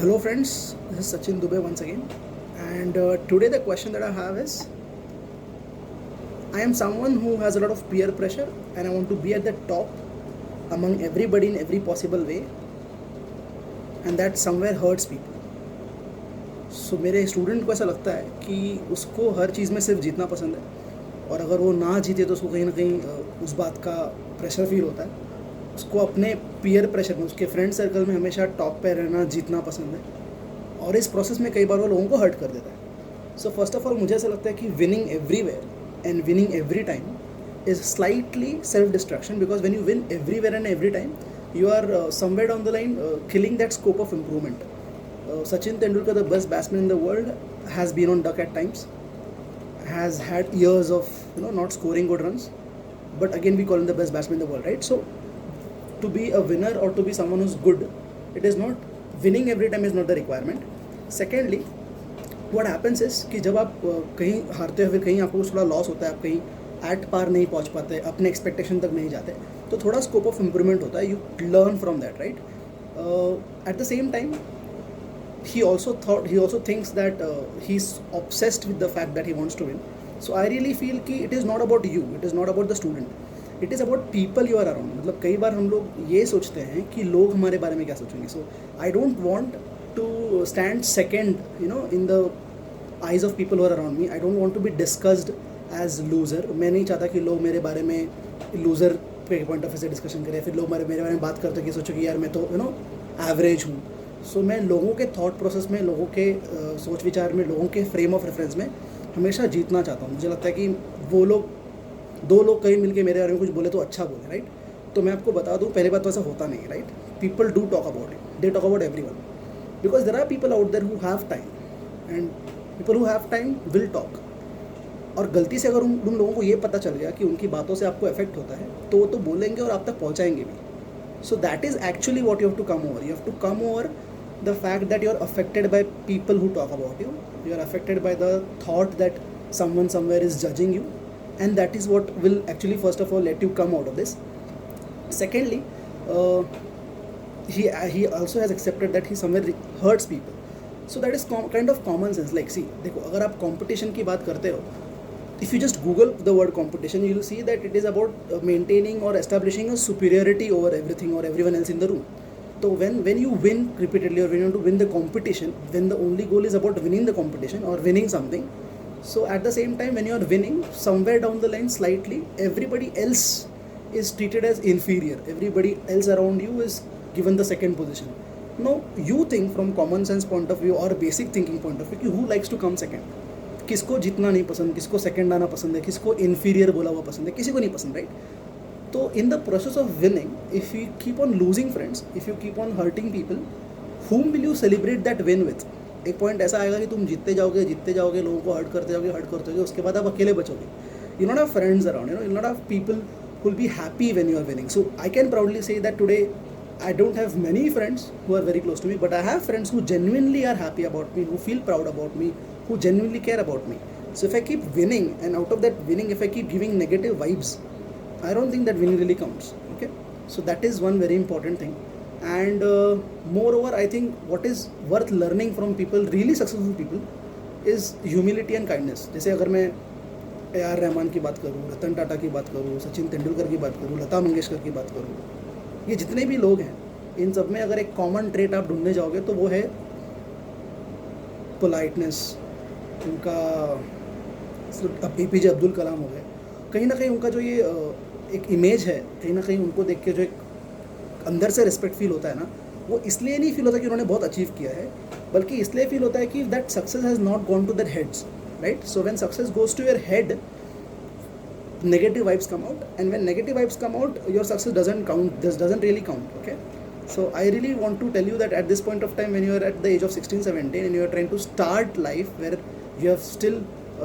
Hello friends, this is Sachin Dubey once again, and today the question that I have is I am someone who has a lot of peer pressure and I want to be at the top among everybody in every possible way, and that somewhere hurts people. So मेरे student को ऐसा लगता है कि उसको हर चीज़ में सिर्फ जीतना पसंद है, और अगर वो ना जीते तो उसको कहीं ना कहीं उस बात का प्रेशर फील होता है। उसको अपने पीयर प्रेशर में, उसके फ्रेंड सर्कल में हमेशा टॉप पे रहना, जीतना पसंद है, और इस प्रोसेस में कई बार वो लोगों को हर्ट कर देता है। सो फर्स्ट ऑफ ऑल मुझे ऐसा लगता है कि winning everywhere and winning every time is slightly self destruction, because when you win everywhere and every time you are somewhere down the line killing that scope of improvement. Sachin Tendulkar, the best batsman in the world, has been on duck at times, has had years of not scoring good runs, but again we call him the best batsman in the world, right? So to be a winner or to be someone who's good, it is not winning every time is not the requirement. Secondly, what happens is कि जब आप कहीं हारते हो, फिर कहीं आपको थोड़ा लॉस होता है, आप कहीं एट पार नहीं पहुंच पाते, अपने एक्सपेक्टेशन तक नहीं जाते, तो थोड़ा स्कोप ऑफ इम्प्रूवमेंट होता है. You learn from that, right? At the same time he also thinks that he's obsessed with the fact that he wants to win. So I really feel कि it is not about you, it is not about the student, it is about people you are around. मतलब कई बार हम लोग ये सोचते हैं कि लोग हमारे बारे में क्या सोचेंगे. So I don't want to stand second in the eyes of people who are around me. I don't want to be discussed as loser. मैं नहीं चाहता कि लोग मेरे बारे में loser के पॉइंट ऑफ व्यू से डिस्कशन करें, फिर लोग मेरे बारे में बात करते कि सोचो कि यार मैं तो एवरेज हूँ. सो मैं लोगों के थॉट प्रोसेस में, लोगों के सोच विचार में, लोगों के फ्रेम ऑफ रेफरेंस में हमेशा जीतना चाहता हूँ. मुझे लगता है कि वो लोग, दो लोग कहीं मिलके मेरे बारे में कुछ बोले तो अच्छा बोले, राइट? तो मैं आपको बता दूँ, पहली बात तो ऐसा होता नहीं है, right? People do talk about it, they talk about every one, because there are people out there who have time, and people who have time will talk. और गलती से अगर उन लोगों को ये पता चल गया कि उनकी बातों से आपको इफेक्ट होता है, तो वो तो बोलेंगे और आप तक पहुँचाएंगे भी. So that is actually what you have to come over. You have to come over the fact that you are affected by people who talk about you. You are affected by the thought that someone somewhere is judging you, and that is what will actually first of all let you come out of this. Secondly, he also has accepted that he somewhere hurts people. So that is kind of common sense. Like, see, देखो, अगर आप competition की बात करते हो, if you just Google the word competition, you will see that it is about maintaining or establishing a superiority over everything or everyone else in the room. So when you win repeatedly, or when you want to win the competition, when the only goal is about winning the competition or winning something, so at the same time when you are winning, somewhere down the line slightly, everybody else is treated as inferior. Everybody else around you is given the second position. Now you think from common sense point of view or basic thinking point of view, who likes to come second? किसको जीतना नहीं पसंद, किसको second आना पसंद है, किसको inferior बोला हुआ पसंद है? किसी को नहीं पसंद, राइट? तो in the process of winning, if you keep on losing friends, if you keep on hurting people, whom will you celebrate that win with? एक पॉइंट ऐसा आएगा कि तुम जीतते जाओगे, लोगों को हर्ट करते जाओगे, उसके बाद आप अकेले बचोगे. You not have friends around, you not have people who will be happy when you are winning. So I can proudly say that today I don't have many friends who are very close to me, but I have friends who genuinely are happy about me, who feel proud about me, who genuinely care about me. So if I keep winning, and out of that winning, if I keep giving negative vibes, I don't think that winning really counts. Okay, so that is one very important thing. And moreover, I think what is worth learning from people, really successful people, is humility and kindness. जैसे अगर मैं A.R. Rahman की बात करूँ, रतन टाटा की बात करूँ, सचिन तेंदुलकर की बात करूँ, लता मंगेशकर की बात करूँ, ये जितने भी लोग हैं, इन सब में अगर एक कॉमन ट्रेट आप ढूंढने जाओगे तो वो है पोलाइटनेस. उनका APJ अब्दुल कलाम हो गए, कहीं ना कहीं उनका जो ये एक इमेज है, कहीं ना कहीं उनको देख के जो एक अंदर से रिस्पेक्ट फील होता है ना, वो इसलिए नहीं फील होता कि उन्होंने बहुत अचीव किया है, बल्कि इसलिए फील होता है कि that success has not gone to their heads, right? So when success goes to your head, negative vibes come out, and when negative vibes come out, your success doesn't count. This doesn't really count. Okay, so I really want to tell you that at this point of time, when you are at the age of 16, 17 and you are trying to start life where you have still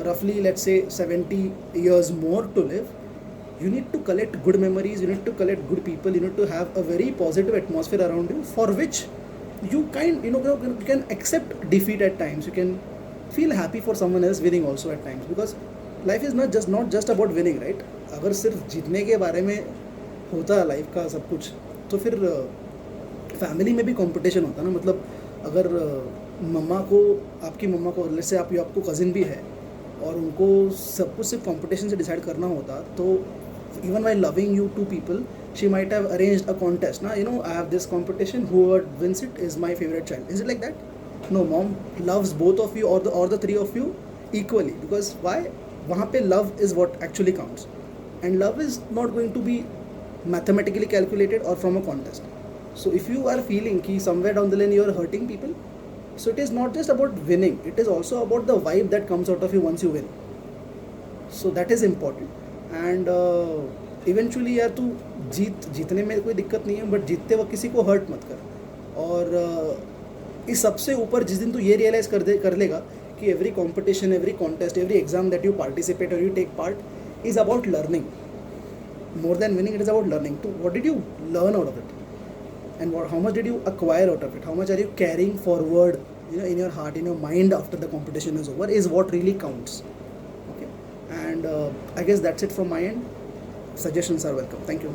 roughly, let's say, 70 years more to live, you need to collect good memories, you need to collect good people, you need to have a very positive atmosphere around you, for which you can accept defeat at times, you can feel happy for someone else winning also at times, because life is not just about winning, right? अगर सिर्फ जीतने के बारे में होता है life का सब कुछ, तो फिर फैमिली में भी कंपटीशन होता है ना. मतलब अगर मम्मा को, आपकी मम्मा को, जैसे आपको कज़िन भी है और उनको सब कुछ सिर्फ कंपटीशन से डिसाइड करना होता, तो even why loving you two people, she might have arranged a contest ना, I have this competition, whoever wins it is my favorite child. Is it like that? No, mom loves both of you, or the three of you equally, because why? वहाँ पे love is what actually counts, and love is not going to be mathematically calculated or from a contest. So if you are feeling कि somewhere down the lane you are hurting people, so it is not just about winning, it is also about the vibe that comes out of you once you win. So that is important. And eventually यार, तू जीतने में कोई दिक्कत नहीं है, but जीतते वक्त किसी को हर्ट मत कर. और इस सबसे ऊपर जिस दिन तू ये रियलाइज़ कर लेगा कि every competition, every contest, every exam that you participate और you take part is about learning. More than winning, it is about learning. So what did you learn out of it, and how much did you acquire out of it? How much are you carrying forward, in your heart, in your mind after the competition is over, is what really counts. Okay, and I guess that's it from my end. Suggestions are welcome. Thank you.